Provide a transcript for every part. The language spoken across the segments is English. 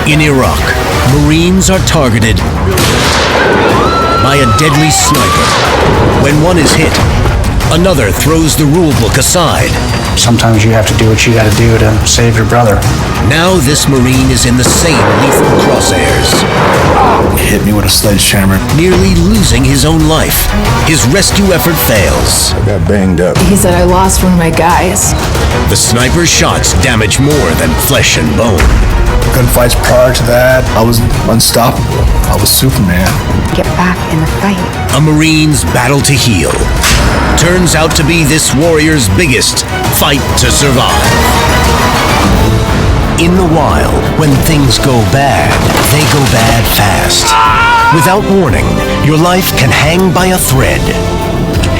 In Iraq, Marines are targeted by a deadly sniper. When one is hit, another throws the rule book aside. Sometimes you have to do what you got to do to save your brother. Now this Marine is in the same lethal crosshairs. He hit me with a sledgehammer. Nearly losing his own life. His rescue effort fails. I got banged up. He said, I lost one of my guys. The sniper's shots damage more than flesh and bone. Gunfights prior to that, I was unstoppable. I was Superman. Get back in the fight. A Marine's battle to heal turns out to be this warrior's biggest fight to survive. In the wild, when things go bad, they go bad fast. Without warning, your life can hang by a thread.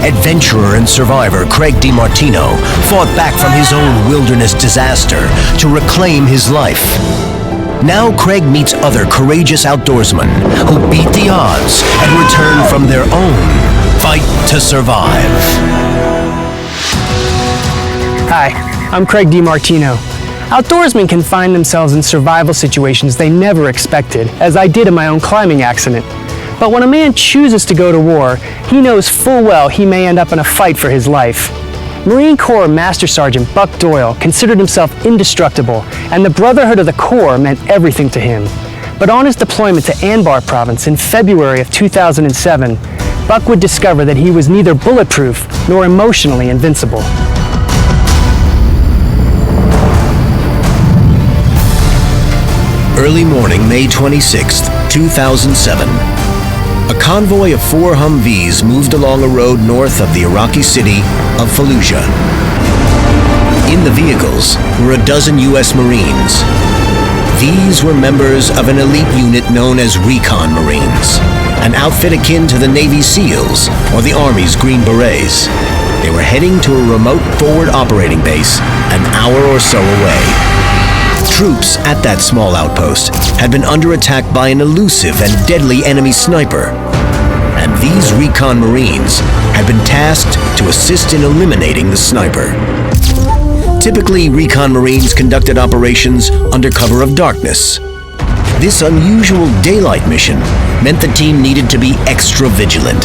Adventurer and survivor Craig DiMartino fought back from his own wilderness disaster to reclaim his life. Now Craig meets other courageous outdoorsmen who beat the odds and return from their own fight to survive. Hi, I'm Craig DiMartino. Outdoorsmen can find themselves in survival situations they never expected, as I did in my own climbing accident. But when a man chooses to go to war, he knows full well he may end up in a fight for his life. Marine Corps Master Sergeant Buck Doyle considered himself indestructible, and the Brotherhood of the Corps meant everything to him. But on his deployment to Anbar Province in February of 2007, Buck would discover that he was neither bulletproof nor emotionally invincible. Early morning, May 26th, 2007. A convoy of 4 Humvees moved along a road north of the Iraqi city of Fallujah. In the vehicles were a dozen U.S. Marines. These were members of an elite unit known as Recon Marines, an outfit akin to the Navy SEALs or the Army's Green Berets. They were heading to a remote forward operating base an hour or so away. Troops at that small outpost had been under attack by an elusive and deadly enemy sniper. And these Recon Marines had been tasked to assist in eliminating the sniper. Typically, Recon Marines conducted operations under cover of darkness. This unusual daylight mission meant the team needed to be extra vigilant.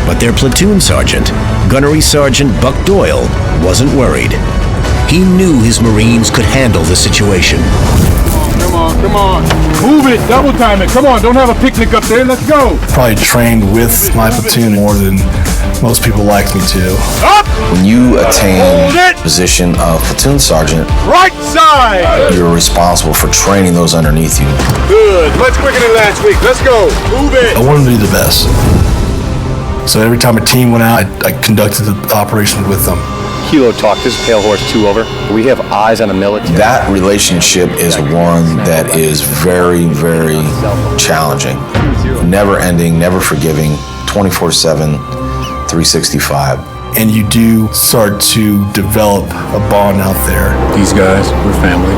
But their platoon sergeant, Gunnery Sergeant Buck Doyle, wasn't worried. He knew his Marines could handle the situation. Come on. Move it, double time it. Come on, don't have a picnic up there. Let's go. Probably trained with my platoon more than most people like me to. Up! When you attain the position of platoon sergeant, Right side! you're responsible for training those underneath you. Good. Much quicker than last week. Let's go. Move it. I wanted to be the best. So every time a team went out, I conducted the operation with them. Kilo Talk, this is Pale Horse 2 over. We have eyes on the military. That relationship is one that is very, very challenging. Never ending, never forgiving, 24/7, 365. And you do start to develop a bond out there. These guys, we're family.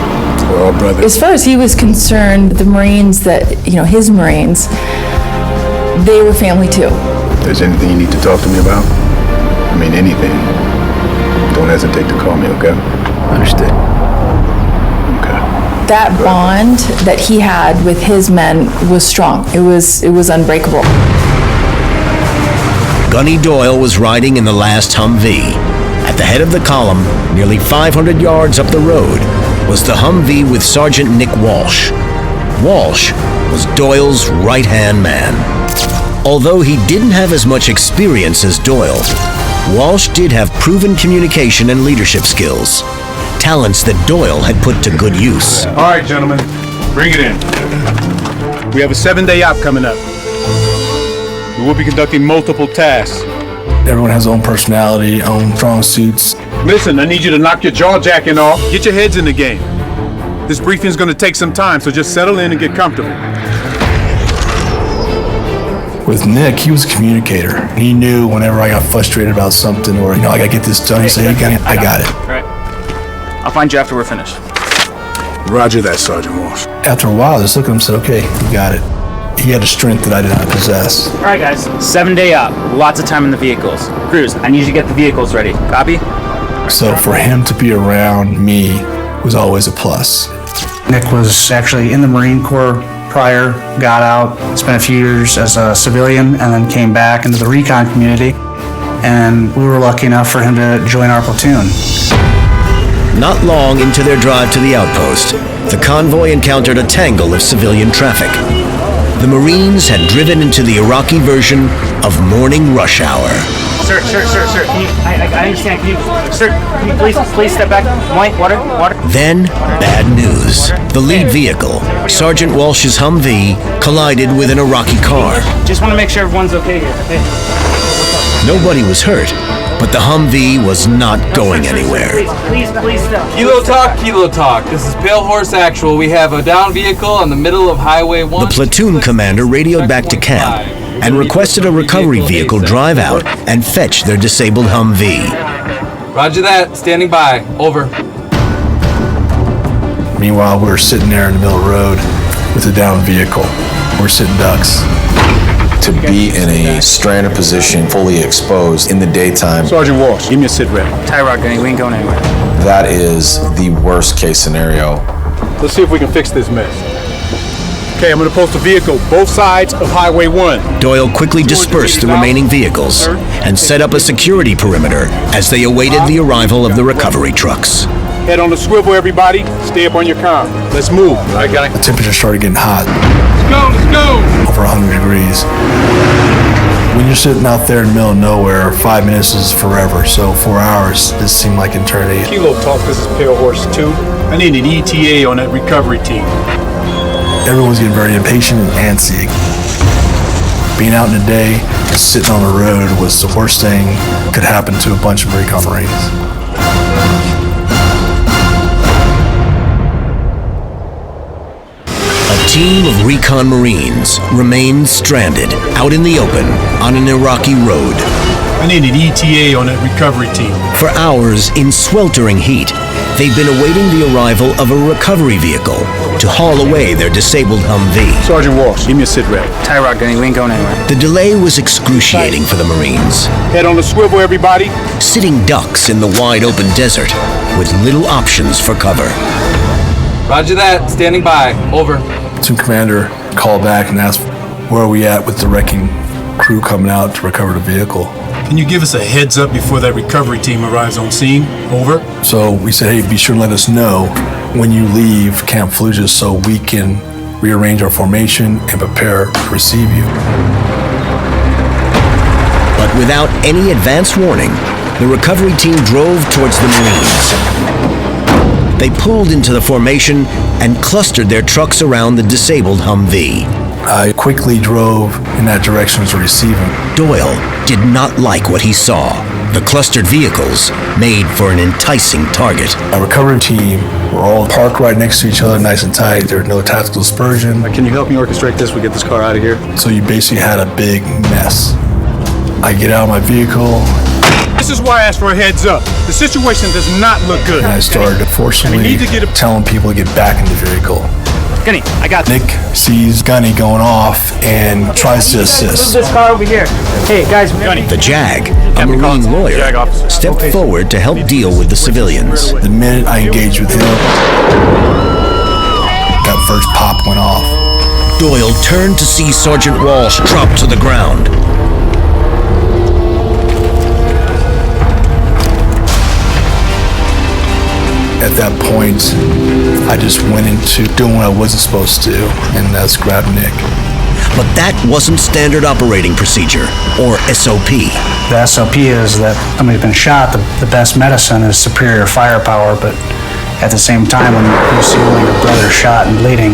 We're all brothers. As far as he was concerned, the Marines that, his Marines, they were family too. If there's anything you need to talk to me about, I mean anything, don't hesitate to call me, okay? Understood. Okay. That bond that he had with his men was strong. It was unbreakable. Gunny Doyle was riding in the last Humvee. At the head of the column, nearly 500 yards up the road, was the Humvee with Sergeant Nick Walsh. Walsh was Doyle's right-hand man. Although he didn't have as much experience as Doyle, Walsh did have proven communication and leadership skills, talents that Doyle had put to good use. All right, gentlemen, bring it in. We have a 7-day op coming up. We will be conducting multiple tasks. Everyone has their own personality, own strong suits. Listen, I need you to knock your jaw jacking off. Get your heads in the game. This briefing is going to take some time, so just settle in and get comfortable. With Nick, he was a communicator. He knew whenever I got frustrated about something or, I gotta get this done, he'd say, I got it. All right. I'll find you after we're finished. Roger that, Sergeant Walsh. After a while, I just looked at him and said, okay, you got it. He had a strength that I did not possess. All right, guys. 7-day up. Lots of time in the vehicles. Cruz, I need you to get the vehicles ready. Copy? So for him to be around me was always a plus. Nick was actually in the Marine Corps prior, got out, spent a few years as a civilian, and then came back into the recon community. And we were lucky enough for him to join our platoon. Not long into their drive to the outpost, the convoy encountered a tangle of civilian traffic. The Marines had driven into the Iraqi version of morning rush hour. Sir, can you, I understand, can you please step back? Water. Then, bad news. The lead vehicle, Sergeant Walsh's Humvee, collided with an Iraqi car. Just want to make sure everyone's okay here, okay? Nobody was hurt, but the Humvee was not going anywhere. Please stop. Kilo talk. This is Pale Horse Actual. We have a down vehicle in the middle of Highway 1. The platoon commander radioed back to camp and requested a recovery vehicle drive out and fetch their disabled Humvee. Roger that. Standing by. Over. Meanwhile, we're sitting there in the middle of the road with a down vehicle. We're sitting ducks. To be in a stranded position, fully exposed in the daytime, Sergeant Walsh, give me a sit rep. Tie rod, Gunny, we ain't going anywhere. that is the worst case scenario. Let's see if we can fix this mess. Okay, I'm gonna post a vehicle both sides of Highway 1. Doyle quickly dispersed the remaining vehicles and set up a security perimeter as they awaited the arrival of the recovery trucks. Head on the swivel, everybody. Stay up on your comm. Let's move. The temperature started getting hot. Let's go! Over 100 degrees. When you're sitting out there in the middle of nowhere, 5 minutes is forever. So 4 hours, this seemed like eternity. Kilo talk, this is Pale Horse 2. I need an ETA on that recovery team. Everyone's getting very impatient and antsy. Being out in the day, sitting on the road was the worst thing could happen to a bunch of recon Marines. A team of recon Marines remained stranded out in the open on an Iraqi road. I need an ETA on that recovery team. For hours in sweltering heat, they've been awaiting the arrival of a recovery vehicle to haul away their disabled Humvee. Sergeant Walsh, give me a sit rep. Tie rod, Gunny, we ain't going anywhere. The delay was excruciating for the Marines, Head on the swivel, everybody. sitting ducks in the wide open desert with little options for cover. Roger that. Standing by. Over. Platoon commander called back and asked where are we at with the wrecking crew coming out to recover the vehicle. Can you give us a heads up before that recovery team arrives on scene? Over. So we said, hey, be sure to let us know when you leave Camp Fallujah so we can rearrange our formation and prepare to receive you. But without any advance warning, the recovery team drove towards the Marines. They pulled into the formation and clustered their trucks around the disabled Humvee. I quickly drove in that direction to receive him. Doyle did not like what he saw. The clustered vehicles made for an enticing target. Our recovery team were all parked right next to each other, nice and tight. There was no tactical dispersion. Can you help me orchestrate this? We get this car out of here. So you basically had a big mess. I get out of my vehicle, This is why I asked for a heads up. The situation does not look good. and I started forcibly telling people to get back in the vehicle. Gunny, I got this. Nick sees Gunny going off and tries to assist. Move this car over here. Hey, guys, Gunny. The JAG, a Marine lawyer, stepped forward to help deal with the civilians. The minute I engaged with him, that first pop went off. Doyle turned to see Sergeant Walsh drop to the ground. At that point, I just went into doing what I wasn't supposed to do, and that's grab Nick. But that wasn't standard operating procedure, or SOP. The SOP is that somebody's been shot, the best medicine is superior firepower, but at the same time, when you see your brother shot and bleeding,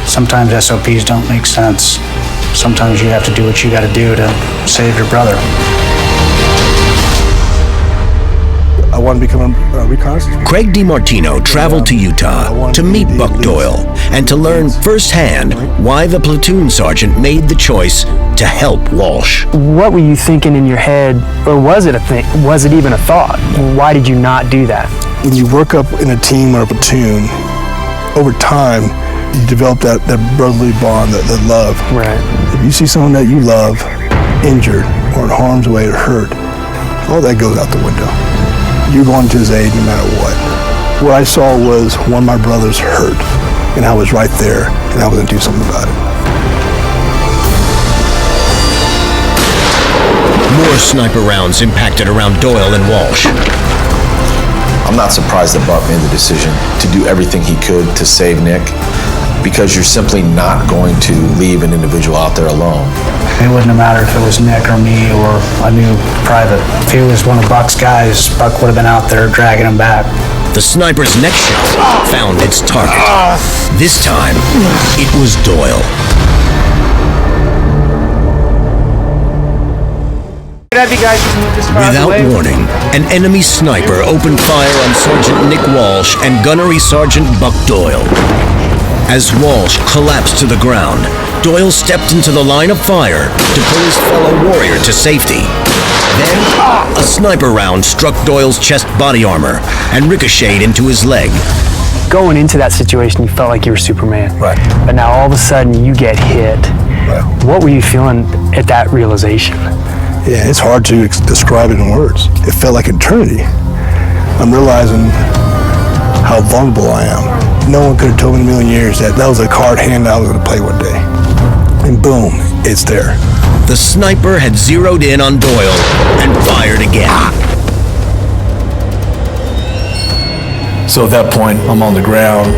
sometimes SOPs don't make sense. Sometimes you have to do what you gotta do to save your brother. I want to become a reconnaissance. Craig DiMartino traveled to Utah to meet Buck Doyle and to learn firsthand why the platoon sergeant made the choice to help Walsh. What were you thinking in your head, or was it a thing? Was it even a thought? Why did you not do that? When you work up in a team or a platoon, over time, you develop that brotherly bond, that love. Right. If you see someone that you love injured or in harm's way or hurt, all that goes out the window. You're going to his aid no matter what. What I saw was one of my brothers hurt. and I was right there, and I was going to do something about it. More sniper rounds impacted around Doyle and Walsh. I'm not surprised that Buck made the decision to do everything he could to save Nick, because you're simply not going to leave an individual out there alone. It wouldn't have mattered if it was Nick or me or a new private. If he was one of Buck's guys, Buck would have been out there dragging him back. The sniper's next shot found its target. This time, it was Doyle. Without warning, an enemy sniper opened fire on Sergeant Nick Walsh and Gunnery Sergeant Buck Doyle. As Walsh collapsed to the ground, Doyle stepped into the line of fire to pull his fellow warrior to safety. Then, a sniper round struck Doyle's chest body armor and ricocheted into his leg. Going into that situation, you felt like you were Superman. Right. But now all of a sudden, you get hit. Right. What were you feeling at that realization? Yeah, it's hard to describe it in words. It felt like eternity. I'm realizing how vulnerable I am. No one could have told me in a million years that was a card hand I was going to play one day. And boom, it's there. The sniper had zeroed in on Doyle and fired again. So at that point, I'm on the ground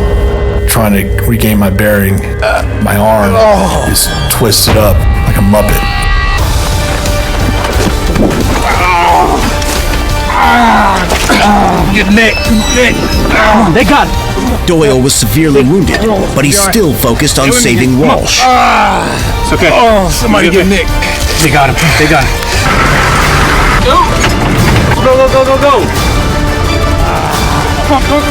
trying to regain my bearing. My arm is twisted up like a Muppet. Get Nick! They got him! Doyle was severely wounded, but he still focused on saving Walsh. It's okay. Somebody get Nick. They got him. They got him. Go! Go, go, go, go, go! Come on, come on.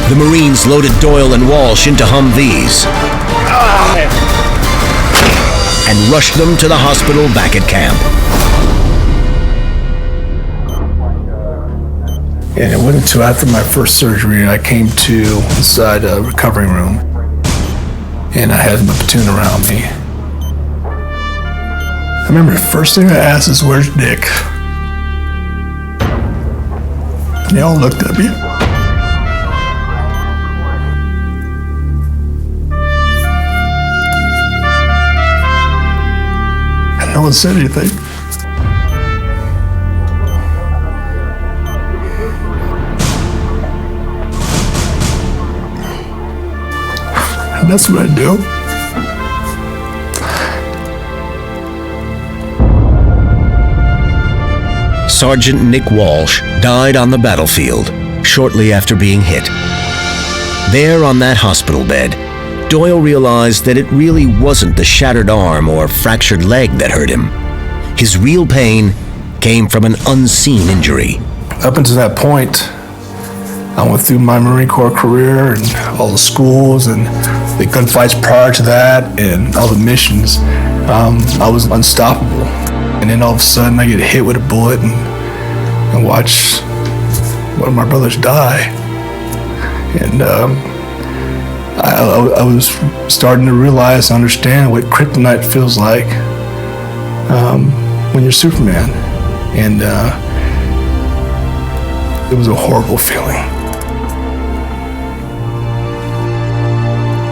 The Marines loaded Doyle and Walsh into Humvees and rushed them to the hospital back at camp. And it wasn't until after my first surgery I came to inside a recovery room, and I had my platoon around me. I remember the first thing I asked is, "Where's Nick?" And they all looked at me. And no one said anything. And that's what I do. Sergeant Nick Walsh died on the battlefield shortly after being hit. There on that hospital bed, Doyle realized that it really wasn't the shattered arm or fractured leg that hurt him. His real pain came from an unseen injury. Up until that point, I went through my Marine Corps career and all the schools and the gunfights prior to that and all the missions. I was unstoppable. And then all of a sudden I get hit with a bullet and watch one of my brothers die. And I was starting to realize, understand what kryptonite feels like when you're Superman. And it was a horrible feeling.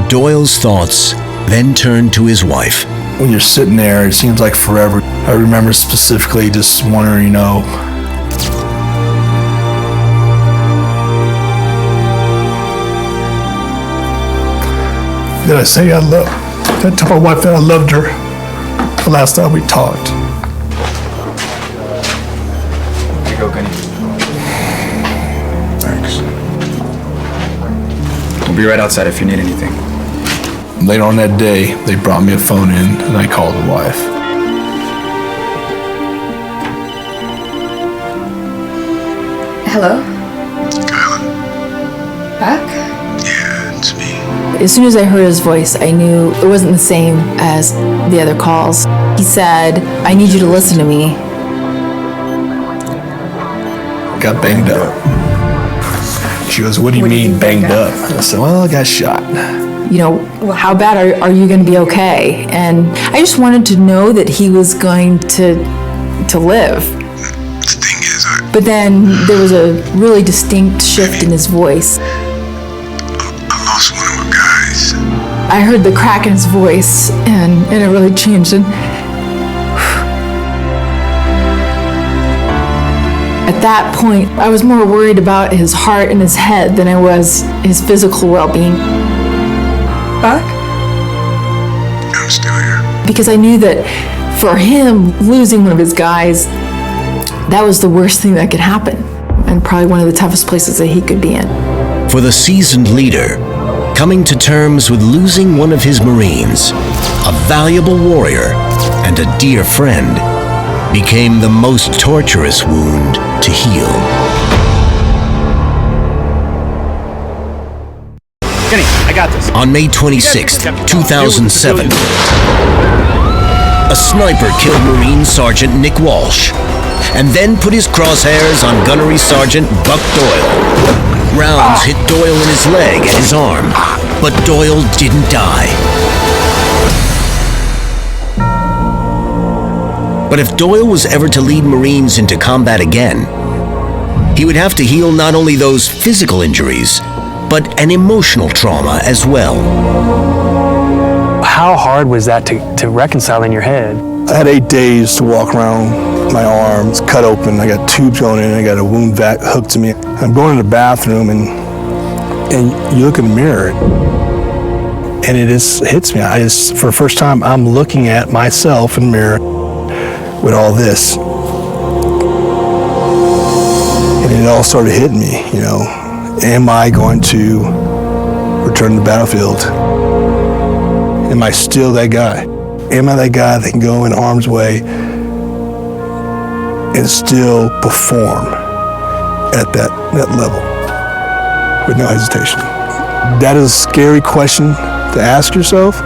Doyle's thoughts then turned to his wife. When you're sitting there, it seems like forever. I remember specifically just wondering, did I say I love? Did I tell my wife that I loved her the last time we talked? Here you go, Gunny. Thanks. We'll be right outside if you need anything. Later on that day, they brought me a phone in, and I called the wife. Hello? Kylan? Buck? Yeah, it's me. As soon as I heard his voice, I knew it wasn't the same as the other calls. He said, "I need you to listen to me." Got banged up. She goes, "What do you mean banged up?" I said, "Well, I got shot." How bad are you going to be okay? And I just wanted to know that he was going to live. The thing is, But then there was a really distinct shift in his voice. I'm Nice. I heard the crack in his voice, and it really changed. And at that point, I was more worried about his heart and his head than I was his physical well-being. I'm still here. Because I knew that for him, losing one of his guys, that was the worst thing that could happen, and probably one of the toughest places that he could be in. For the seasoned leader, coming to terms with losing one of his Marines, a valuable warrior and a dear friend, became the most torturous wound to heal. Kenny, I got this. On May 26, 2007, a sniper killed Marine Sergeant Nick Walsh, and then put his crosshairs on Gunnery Sergeant Buck Doyle. Rounds hit Doyle in his leg and his arm, but Doyle didn't die. But if Doyle was ever to lead Marines into combat again, he would have to heal not only those physical injuries, but an emotional trauma as well. How hard was that to reconcile in your head? I had 8 days to walk around. My arms cut open. I got tubes going in. I got a wound vac hooked to me. I'm going to the bathroom, and you look in the mirror, and it just hits me. For the first time, I'm looking at myself in the mirror with all this, and it all started hitting me. You know, am I going to return to the battlefield? Am I still that guy? Am I that guy that can go in harm's way and still perform at that level with no hesitation? That is a scary question to ask yourself,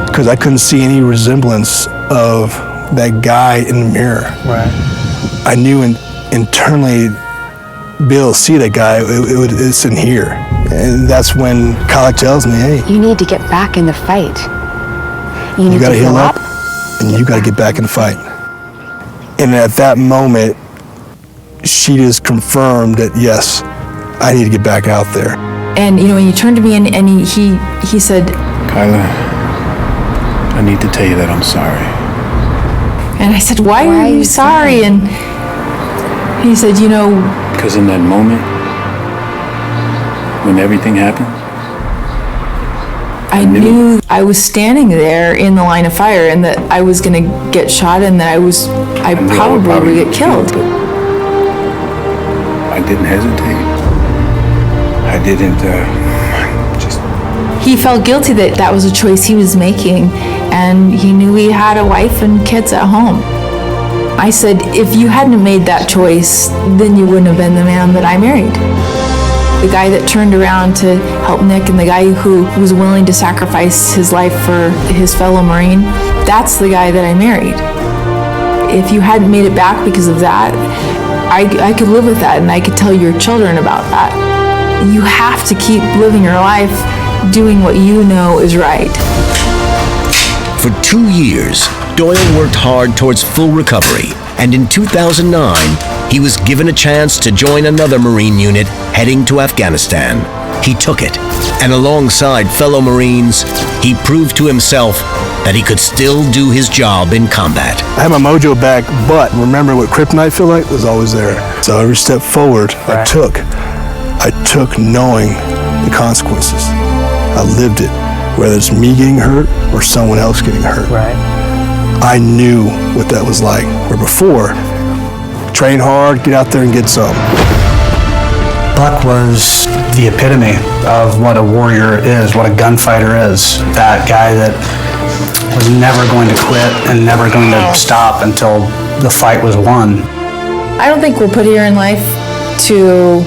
because I couldn't see any resemblance of that guy in the mirror. Right. I knew internally, be able to see that guy, it's in here. And that's when Khalek tells me, hey, You need to get back in the fight. You need you gotta to heal up, and you gotta get back in the fight. And at that moment, she just confirmed that, yes, I need to get back out there. And you know, when you turned to me and he said, Kyla, I need to tell you that I'm sorry. and I said, why are you sorry? And he said, you know, Because in that moment, when everything happened, I knew I was standing there in the line of fire, and that I was going to get shot, and that I probably would get killed. I didn't hesitate. I didn't just... He felt guilty that that was a choice he was making, and he knew he had a wife and kids at home. I said, if you hadn't made that choice, then you wouldn't have been the man that I married. The guy that turned around to help Nick, and the guy who was willing to sacrifice his life for his fellow Marine, that's the guy that I married. If you hadn't made it back because of that, I could live with that, and I could tell your children about that. You have to keep living your life doing what you know is right. For 2 years, Doyle worked hard towards full recovery, and in 2009, he was given a chance to join another Marine unit heading to Afghanistan. He took it, and alongside fellow Marines, he proved to himself that he could still do his job in combat. I had my mojo back, but remember what kryptonite felt like? It was always there. So every step forward I took knowing the consequences. I lived it, whether it's me getting hurt or someone else getting hurt. Right. I knew what that was like. Where before, train hard, get out there and get some. Buck was the epitome of what a warrior is, what a gunfighter is. That guy that was never going to quit and never going to stop until the fight was won. I don't think we're put here in life to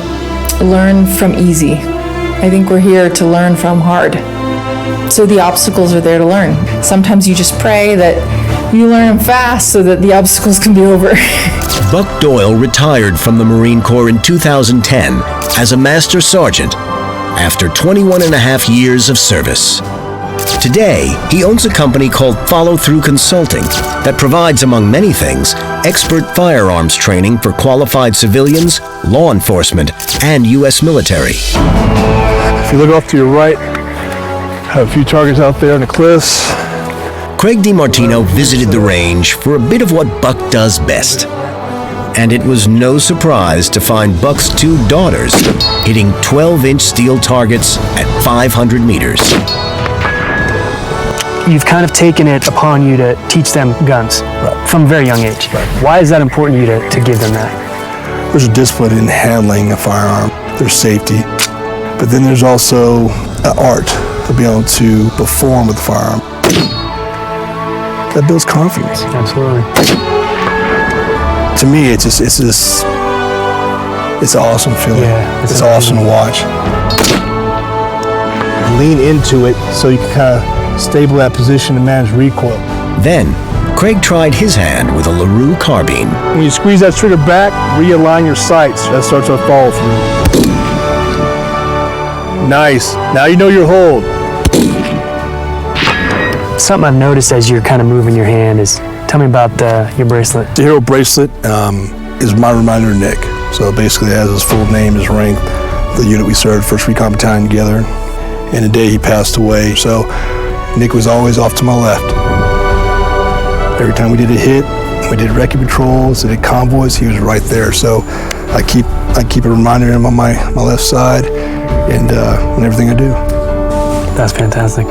learn from easy. I think we're here to learn from hard. So the obstacles are there to learn. Sometimes you just pray that you learn them fast so that the obstacles can be over. Buck Doyle retired from the Marine Corps in 2010 as a Master Sergeant after 21 and a half years of service. Today, he owns a company called Follow Through Consulting that provides, among many things, expert firearms training for qualified civilians, law enforcement, and U.S. military. If you look off to your right, Have a few targets out there on the cliffs. Craig DiMartino visited the range for a bit of what Buck does best. And it was no surprise to find Buck's two daughters hitting 12-inch steel targets at 500 meters. You've kind of taken it upon you to teach them guns from a very young age. Why is that important to you to give them that? There's a discipline in handling a firearm. There's safety. But then there's also an art to be able to perform with the firearm. That builds confidence. Absolutely. To me, it's an awesome feeling. Yeah, it's awesome to watch. Lean into it so you can kind of stable that position and manage recoil. Then, Craig tried his hand with a LaRue carbine. When you squeeze that trigger back, realign your sights. That starts our follow through. Nice. Now you know your hold. Something I've noticed as you're kind of moving your hand is, tell me about your bracelet. The hero bracelet is my reminder of Nick. So basically it has his full name, his rank, the unit we served, 1st Recon Battalion together. And the day he passed away. So Nick was always off to my left. Every time we did a hit, we did recce patrols, we did convoys, he was right there. So I keep a reminder of him on my left side and in everything I do. That's fantastic.